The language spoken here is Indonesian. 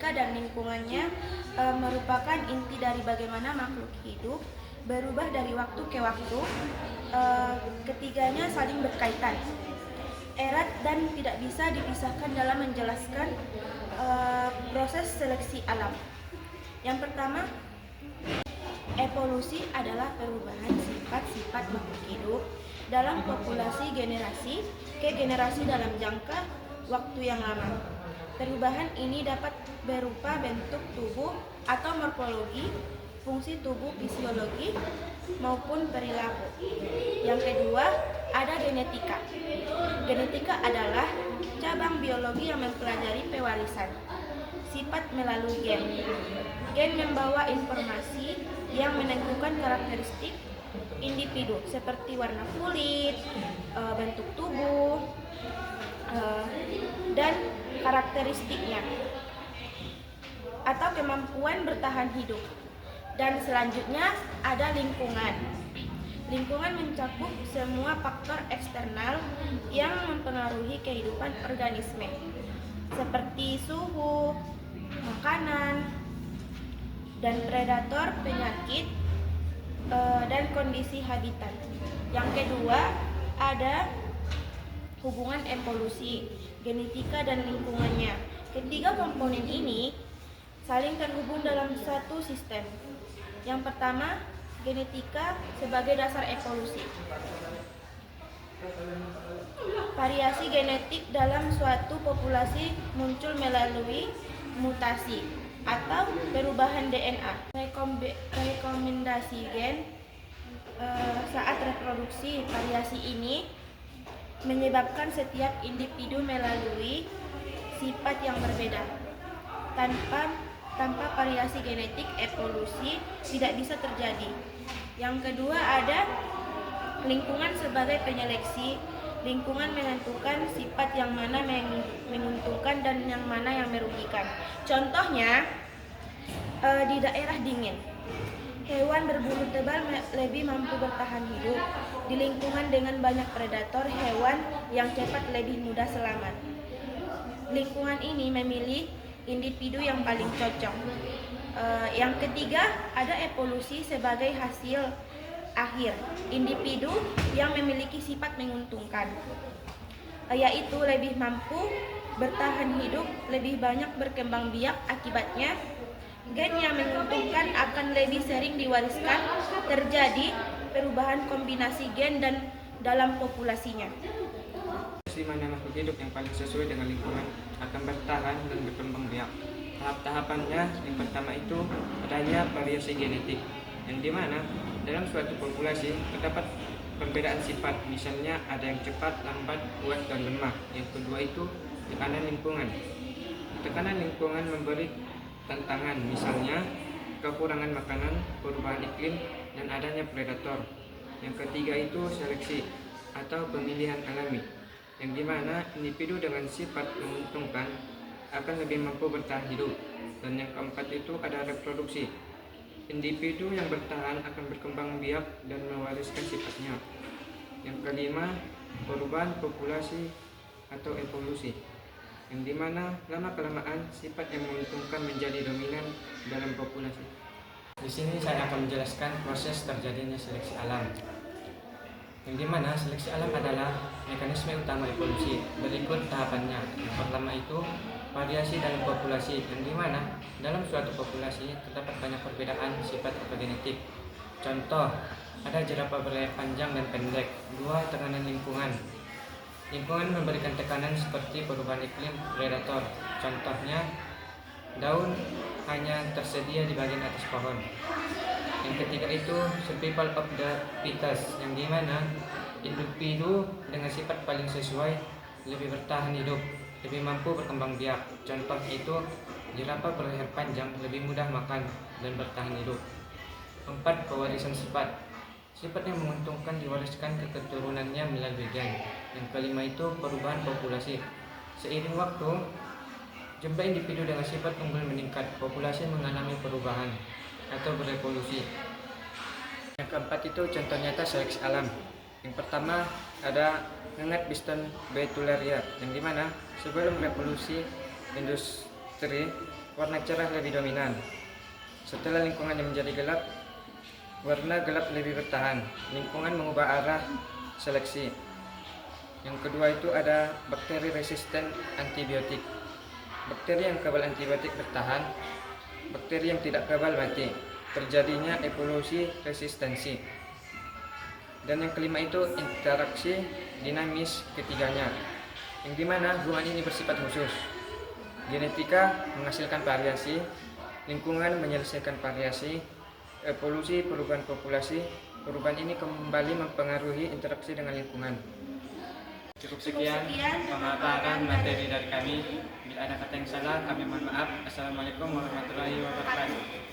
genetika dan lingkungannya merupakan inti dari bagaimana makhluk hidup berubah dari waktu ke waktu. Ketiganya saling berkaitan, erat dan tidak bisa dipisahkan dalam menjelaskan proses seleksi alam. Yang pertama, evolusi adalah perubahan sifat-sifat makhluk hidup dalam populasi generasi ke generasi dalam jangka waktu yang lama. Perubahan ini dapat berupa bentuk tubuh atau morfologi, fungsi tubuh fisiologi, maupun perilaku. Yang kedua, ada genetika. Genetika adalah cabang biologi yang mempelajari pewarisan sifat melalui gen. Gen membawa informasi yang menentukan karakteristik individu seperti warna kulit, bentuk tubuh, dan karakteristiknya atau kemampuan bertahan hidup. Dan selanjutnya ada lingkungan. Lingkungan mencakup semua faktor eksternal yang mempengaruhi kehidupan organisme seperti suhu, makanan, dan predator, penyakit, dan kondisi habitat. Yang kedua, ada hubungan evolusi, genetika, dan lingkungannya. Ketiga komponen ini saling terhubung dalam satu sistem. Yang pertama, genetika sebagai dasar evolusi. Variasi genetik dalam suatu populasi muncul melalui mutasi atau perubahan DNA. Rekomendasi gen saat reproduksi. Variasi ini menyebabkan setiap individu melalui sifat yang berbeda. Tanpa variasi genetik, evolusi tidak bisa terjadi. Yang kedua, ada lingkungan sebagai penyeleksi. Lingkungan menentukan sifat yang mana menguntungkan dan yang mana yang merugikan. Contohnya, di daerah dingin, hewan berbulu tebal lebih mampu bertahan hidup. Di lingkungan dengan banyak predator, hewan yang cepat lebih mudah selamat. Lingkungan ini memilih individu yang paling cocok. Yang ketiga, ada evolusi sebagai hasil akhir. Individu yang memiliki sifat menguntungkan, yaitu lebih mampu bertahan hidup, lebih banyak berkembang biak. Akibatnya, gen yang menguntungkan akan lebih sering diwariskan. Terjadi perubahan kombinasi gen dan dalam populasinya. Di mana makhluk hidup yang paling sesuai dengan lingkungan akan bertahan dan berkembang biak. Tahap-tahapannya, yang pertama itu adanya variasi genetik, yang dimana dalam suatu populasi terdapat perbedaan sifat, misalnya ada yang cepat, lambat, kuat, dan lemah. Yang kedua itu tekanan lingkungan. Tekanan lingkungan memberi tantangan, misalnya kekurangan makanan, perubahan iklim, dan adanya predator. Yang ketiga itu seleksi atau pemilihan alami, yang dimana individu dengan sifat menguntungkan akan lebih mampu bertahan hidup. Dan yang keempat itu ada reproduksi. Individu yang bertahan akan berkembang biak dan mewariskan sifatnya. Yang kelima, perubahan populasi atau evolusi, yang dimana lama-kelamaan sifat yang menguntungkan menjadi dominan dalam populasi. Di sini saya akan menjelaskan proses terjadinya seleksi alam, yang dimana seleksi alam adalah mekanisme utama evolusi. Berikut tahapannya. Yang pertama itu variasi dalam populasi, yang dimana dalam suatu populasi terdapat banyak perbedaan sifat atau genetik. Contoh, ada jerapah berlayar panjang dan pendek. Dua, tekanan lingkungan. Lingkungan memberikan tekanan seperti perubahan iklim, predator. Contohnya, daun hanya tersedia di bagian atas pohon. Yang ketiga itu survival of the fittest, yang dimana individu dengan sifat paling sesuai lebih bertahan hidup, lebih mampu berkembang biak. Contoh itu jerapah berleher panjang lebih mudah makan dan bertahan hidup. 4. Pewarisan sifat. Sifat yang menguntungkan diwariskan ke keturunannya melalui gen. Yang kelima itu perubahan populasi. Seiring waktu, jumlah individu dengan sifat unggul meningkat, populasi mengalami perubahan atau berevolusi. Yang keempat itu contoh nyata seleksi alam. Yang pertama ada Nengat Biston Betullaria, yang dimana sebelum revolusi industri warna cerah lebih dominan. Setelah lingkungan yang menjadi gelap, warna gelap lebih bertahan. Lingkungan mengubah arah seleksi. Yang kedua itu ada bakteri resisten antibiotik. Bakteri yang kebal antibiotik bertahan, bakteri yang tidak kebal mati. Terjadinya evolusi resistensi. Dan yang kelima itu interaksi dinamis ketiganya, yang dimana hubungan ini bersifat khusus. Genetika menghasilkan variasi, lingkungan menyelesaikan variasi, evolusi perubahan populasi. Perubahan ini kembali mempengaruhi interaksi dengan lingkungan. Cukup sekian pemaparan materi dari kami. Bila ada kata yang salah, kami mohon maaf. Assalamualaikum warahmatullahi wabarakatuh.